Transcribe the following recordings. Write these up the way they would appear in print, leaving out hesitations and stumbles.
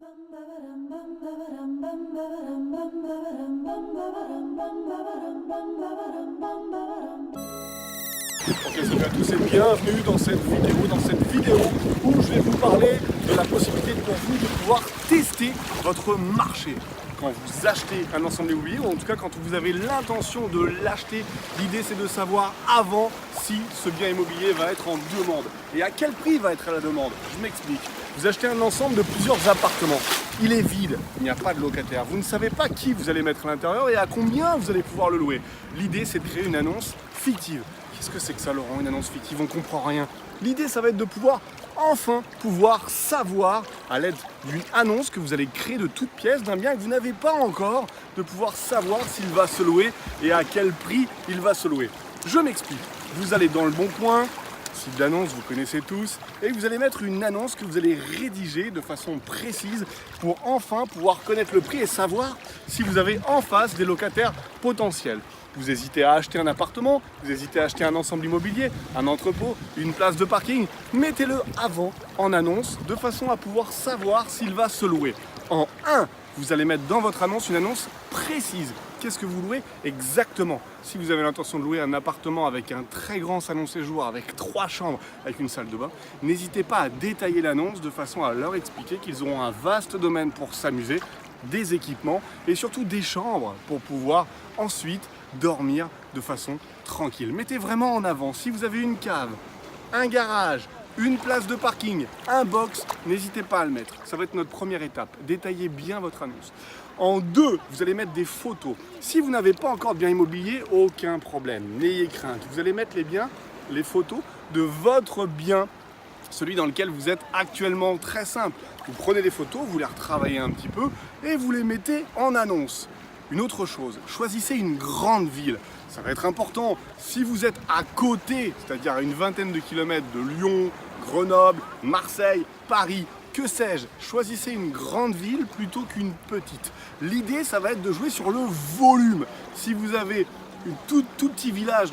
Ok, salut à tous et bienvenue dans cette vidéo où je vais vous parler de la possibilité pour vous de pouvoir tester votre marché. Quand vous achetez un ensemble immobilier, ou en tout cas quand vous avez l'intention de l'acheter, l'idée c'est de savoir avant si ce bien immobilier va être en demande et à quel prix va être à la demande. Je m'explique. Vous achetez un ensemble de plusieurs appartements. Il est vide, il n'y a pas de locataire. Vous ne savez pas qui vous allez mettre à l'intérieur et à combien vous allez pouvoir le louer. L'idée c'est de créer une annonce fictive. Qu'est-ce que c'est que ça, Laurent, une annonce fictive? On ne comprend rien. L'idée, ça va être de pouvoir savoir, à l'aide d'une annonce que vous allez créer de toutes pièces d'un bien que vous n'avez pas encore, de pouvoir savoir s'il va se louer et à quel prix il va se louer. Je m'explique. Vous allez dans Le Bon Coin, site d'annonce, vous connaissez tous, et vous allez mettre une annonce que vous allez rédiger de façon précise pour enfin pouvoir connaître le prix et savoir si vous avez en face des locataires potentiels. Vous hésitez à acheter un appartement, vous hésitez à acheter un ensemble immobilier, un entrepôt, une place de parking, mettez-le avant en annonce de façon à pouvoir savoir s'il va se louer. En 1, vous allez mettre dans votre annonce une annonce précise. Qu'est-ce que vous louez exactement? Si vous avez l'intention de louer un appartement avec un très grand salon séjour, avec 3 chambres, avec une salle de bain, n'hésitez pas à détailler l'annonce de façon à leur expliquer qu'ils auront un vaste domaine pour s'amuser, des équipements et surtout des chambres pour pouvoir ensuite dormir de façon tranquille. Mettez vraiment en avant, si vous avez une cave, un garage, une place de parking, un box, n'hésitez pas à le mettre. Ça va être notre première étape. Détaillez bien votre annonce. En 2, vous allez mettre des photos. Si vous n'avez pas encore de bien immobilier, aucun problème. N'ayez crainte. Vous allez mettre les photos de votre bien, celui dans lequel vous êtes actuellement. Très simple. Vous prenez des photos, vous les retravaillez un petit peu et vous les mettez en annonce. Une autre chose, choisissez une grande ville. Ça va être important. Si vous êtes à côté, c'est-à-dire à une vingtaine de kilomètres de Lyon, Grenoble, Marseille, Paris, que sais-je, choisissez une grande ville plutôt qu'une petite. L'idée, ça va être de jouer sur le volume. Si vous avez un tout petit village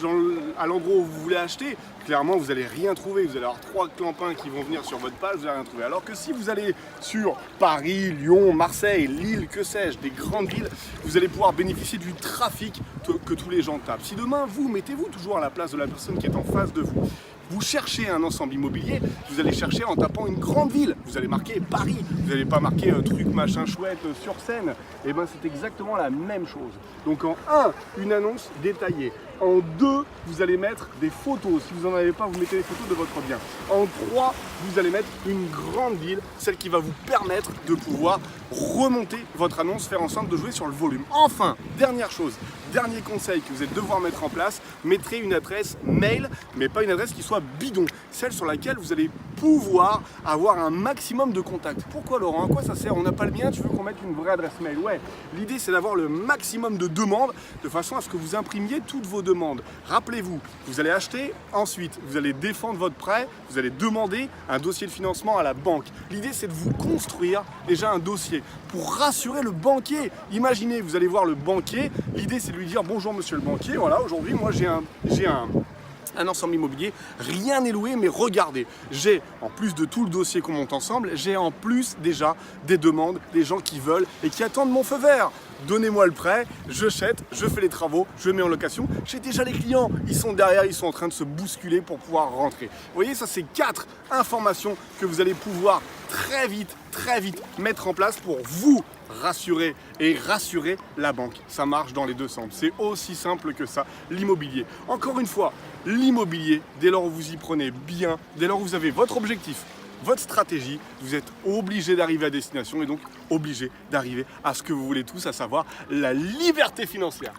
à l'endroit où vous voulez acheter, clairement vous n'allez rien trouver. Vous allez avoir 3 clampins qui vont venir sur votre page, vous n'allez rien trouver. Alors que si vous allez sur Paris, Lyon, Marseille, Lille, que sais-je, des grandes villes, vous allez pouvoir bénéficier du trafic que tous les gens tapent. Si demain, mettez-vous toujours à la place de la personne qui est en face de vous. Vous cherchez un ensemble immobilier, vous allez chercher en tapant une grande ville. Vous allez marquer Paris, vous n'allez pas marquer truc machin chouette sur scène. Et bien c'est exactement la même chose. Donc en 1, une annonce détaillée. En 2, vous allez mettre des photos. Si vous n'en avez pas, vous mettez les photos de votre bien. En 3, vous allez mettre une grande ville, celle qui va vous permettre de pouvoir remonter votre annonce, faire en sorte de jouer sur le volume. Enfin, dernière chose, dernier conseil que vous allez devoir mettre en place, mettrez une adresse mail, mais pas une adresse qui soit bidon, celle sur laquelle vous allez pouvoir avoir un maximum de contacts. Pourquoi, Laurent? À quoi ça sert? On n'a pas le mien, tu veux qu'on mette une vraie adresse mail? Ouais, l'idée c'est d'avoir le maximum de demandes de façon à ce que vous imprimiez toutes vos demandes. Rappelez-vous, vous allez acheter, ensuite vous allez défendre votre prêt, vous allez demander un dossier de financement à la banque. L'idée c'est de vous construire déjà un dossier pour rassurer le banquier. Imaginez, vous allez voir le banquier, l'idée c'est de lui dire: bonjour monsieur le banquier, voilà, aujourd'hui moi j'ai un ensemble immobilier, rien n'est loué, mais regardez, j'ai, en plus de tout le dossier qu'on monte ensemble, j'ai en plus déjà des demandes, des gens qui veulent et qui attendent mon feu vert. Donnez-moi le prêt, je jette, je fais les travaux, je mets en location. J'ai déjà les clients, ils sont derrière, ils sont en train de se bousculer pour pouvoir rentrer. Vous voyez, ça c'est 4 informations que vous allez pouvoir très vite mettre en place pour vous rassurer et rassurer la banque. Ça marche dans les deux sens. C'est aussi simple que ça, l'immobilier. Encore une fois, l'immobilier, dès lors où vous y prenez bien, dès lors où vous avez votre objectif, votre stratégie, vous êtes obligé d'arriver à destination et donc obligé d'arriver à ce que vous voulez tous, à savoir la liberté financière.